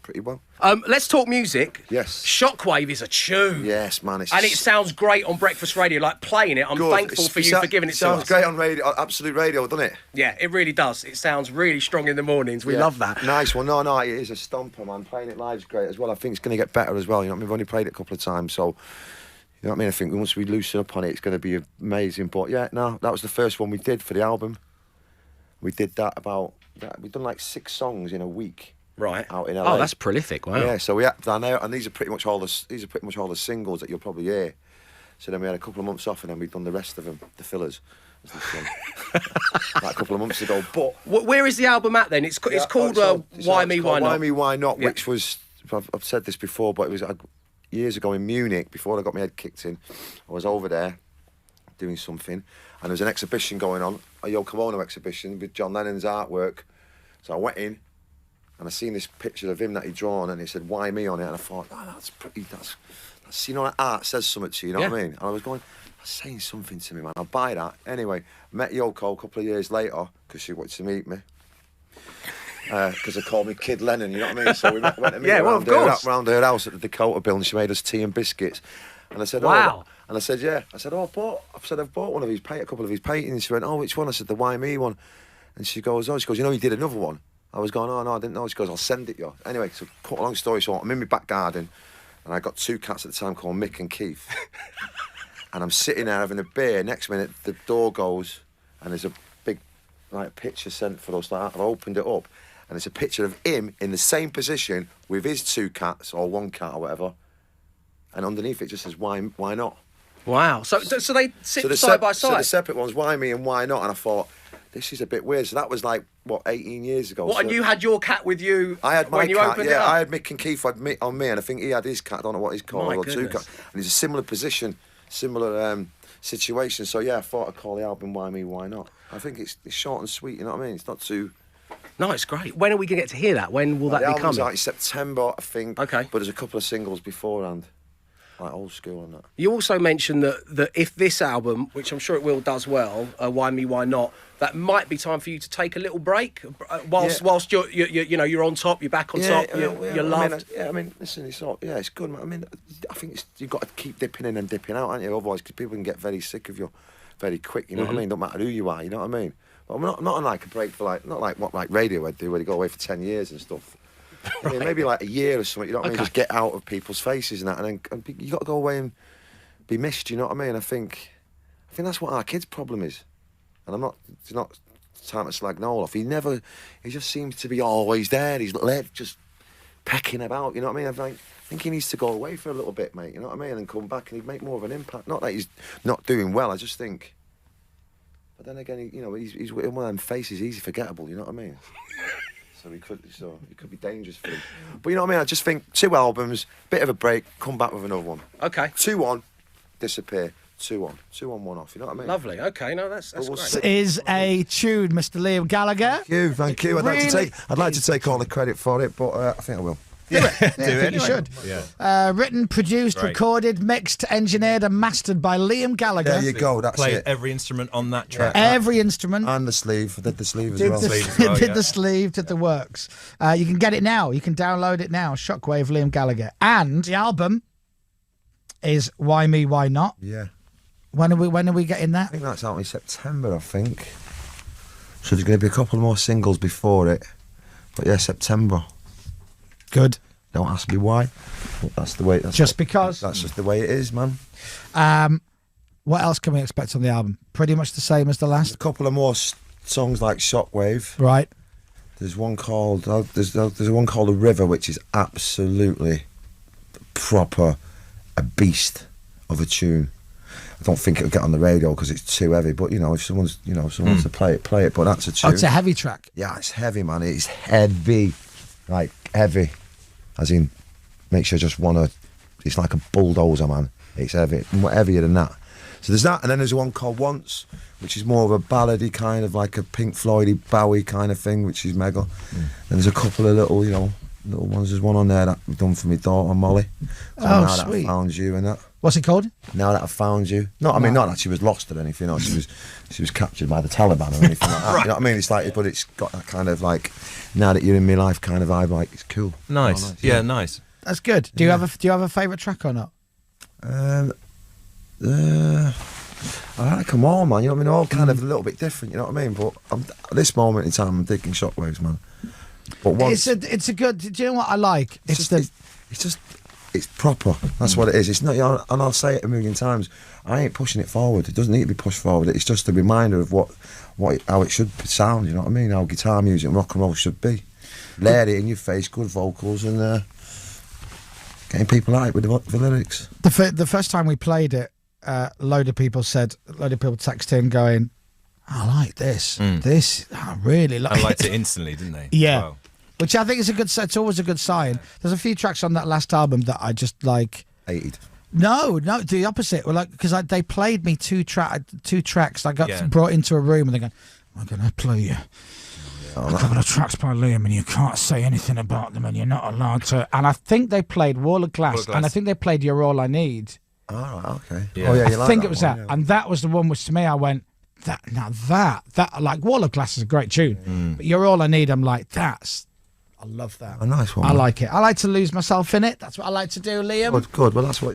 pretty well. Let's talk music. Yes. Shockwave is a tune. Yes, man. And it sounds great on breakfast radio, like playing it. I'm thankful for you for giving it to us. Sounds great on radio, Absolute Radio, doesn't it? Yeah, it really does. It sounds really strong in the mornings. We love that. Nice one. No, it is a stomper, man. Playing it live is great as well. I think it's going to get better as well. You know what I mean? We've only played it a couple of times, so... You know what I mean? I think once we loosen up on it, it's going to be amazing. But yeah, no, that was the first one we did for the album. We did that we've done like 6 songs in a week. Right. Out in LA. Oh, that's prolific. Wow. Yeah, so we had down there, and these are pretty much all the singles that you'll probably hear. So then we had a couple of months off, and then we've done the rest of them, the fillers. Like a couple of months ago. But where is the album at then? It's called Why Me, Why Not? Why Me, Why Not, which was, I've said this before, but it was years ago in Munich, before I got my head kicked in. I was over there doing something, and there was an exhibition going on, a Yoko Ono exhibition with John Lennon's artwork. So I went in, and I seen this picture of him that he'd drawn, and it said "Why Me" on it, and I thought, that's pretty. That's you know, art says something to you. You know what I mean? And I was going, that's saying something to me, man. I'll buy that. Anyway, met Yoko a couple of years later because she wanted to meet me. Because they called me Kid Lennon, you know what I mean? So we went to meet her around her house at the Dakota Building. She made us tea and biscuits. And I said, wow. And I said, yeah. I said, I've bought one of his a couple of his paintings. She went, oh, which one? I said, the Why Me one. And she goes, you know, he did another one. I was going, oh, no, I didn't know. She goes, I'll send it you. Anyway, so cut a long story short, I'm in my back garden, and I got 2 cats at the time called Mick and Keith. And I'm sitting there having a beer. Next minute, the door goes, and there's a big, picture sent for us. Like that. I opened it up, and it's a picture of him in the same position with his 2 cats, or 1 cat, or whatever. And underneath it just says, why not? Wow. So they sit side by side? So the separate ones, Why Me and Why Not? And I thought, this is a bit weird. So that was 18 years ago. What, and you had your cat with you? I had my cat, I had Mick and Keith on me, and I think he had his cat, I don't know what he's called, or 2 cats. And he's a similar position, similar situation. So yeah, I thought I'd call the album Why Me, Why Not? I think it's short and sweet, you know what I mean? It's not too... No, it's great. When are we going to get to hear that? When will that be coming? The album's out in September, I think. Okay. But there's a couple of singles beforehand. Like old school and that. You also mentioned that if this album, which I'm sure it will, does well, Why Me, Why Not, that might be time for you to take a little break whilst you're on top, you're back on top, you're loved. Listen, it's good. Man. I mean, I think you've got to keep dipping in and dipping out, aren't you? Otherwise, cause people can get very sick of you very quick. You know what I mean? Don't matter who you are. You know what I mean? But I'm not on like a break for not like what Radiohead do, where they go away for 10 years and stuff. Right. I mean, maybe like a year or something, you know what I mean? Just get out of people's faces and that, and you got to go away and be missed, you know what I mean? I think that's what our kid's problem is. And it's not time to slag Noel off. He just seems to be always there. He's just pecking about, you know what I mean? I think he needs to go away for a little bit, mate, you know what I mean? And come back and he'd make more of an impact. Not that he's not doing well, I just think. But then again, he's one of them faces, easy forgettable, you know what I mean? So it could be dangerous for him. But you know what I mean? I just think 2 albums, bit of a break, come back with another one. Okay. 2 on, disappear. 2 on, 2 on, 1 off. You know what I mean? Lovely. Okay. No, that's great. This is a tune, Mr. Liam Gallagher. Thank you. I'd like to take all the credit for it, but I think I will. Do it. You should. Yeah. Written, produced, recorded, mixed, engineered, and mastered by Liam Gallagher. There you go. That's Played it. every instrument on that track. Every instrument. And the sleeve. I did the sleeve as well. Did the sleeve, did the works. You can get it now. You can download it now. Shockwave, Liam Gallagher. And the album is Why Me, Why Not? Yeah. When are we getting that? I think that's out in September, I think. So there's going to be a couple more singles before it. But yeah, September. Good. Don't ask me why. But that's the way. Because. That's just the way it is, man. What else can we expect on the album? Pretty much the same as the last. There's a couple of more songs like Shockwave. Right. There's one called there's one called The River, which is absolutely proper a beast of a tune. I don't think it'll get on the radio because it's too heavy. But if someone wants to play it. But that's a tune. Oh, it's a heavy track. Yeah, it's heavy, man. It's heavy, like heavy, as in makes you just wanna. It's like a bulldozer, man. It's heavy, heavier than that. So there's that, and then there's one called Once, which is more of a ballady kind of like a Pink Floydy Bowie kind of thing, which is mega. And there's a couple of little ones. There's one on there that I've done for my daughter Molly. Oh, sweet. That I found you and that. What's it called? Now That I've Found You. No, I mean, not that she was lost or anything. No, she was captured by the Taliban or anything like that. You know what I mean? It's like, but it's got that kind of like, now that you're in my life kind of vibe. Like, it's cool. Nice. Yeah, nice. That's good. Do you have a favourite track or not? I like them all, man. You know what I mean? They're all kind of a little bit different. You know what I mean? But at this moment in time, I'm digging Shockwaves, man. But once, it's a good. Do you know what I like? It's proper. That's what it is. It's not. You know, and I'll say it a million times. I ain't pushing it forward. It doesn't need to be pushed forward. It's just a reminder of how it should sound. You know what I mean? How guitar music and rock and roll should be. Layer it in your face, good vocals, and getting people out with the lyrics. The first time we played it, a load of people texted in going, "I like this. This I really like." I liked it instantly, didn't they? Yeah. Wow. Which I think is it's always a good sign. There's a few tracks on that last album that I just like. Hated. No, the opposite. Well, like because they played me two tracks. I got brought into a room and they go, "I'm gonna play you a couple of tracks by Liam, and you can't say anything about them, and you're not allowed to." And I think they played Wall of Glass, and I think they played You're All I Need. All right, okay. Yeah. Oh yeah, I think it was one, that, yeah. and that was the one which to me I went, that like Wall of Glass is a great tune, but You're All I Need. I'm like, I love that. A nice one. I man. like it. I like to lose myself in it. That's what I like to do, Liam. Good. Well, that's what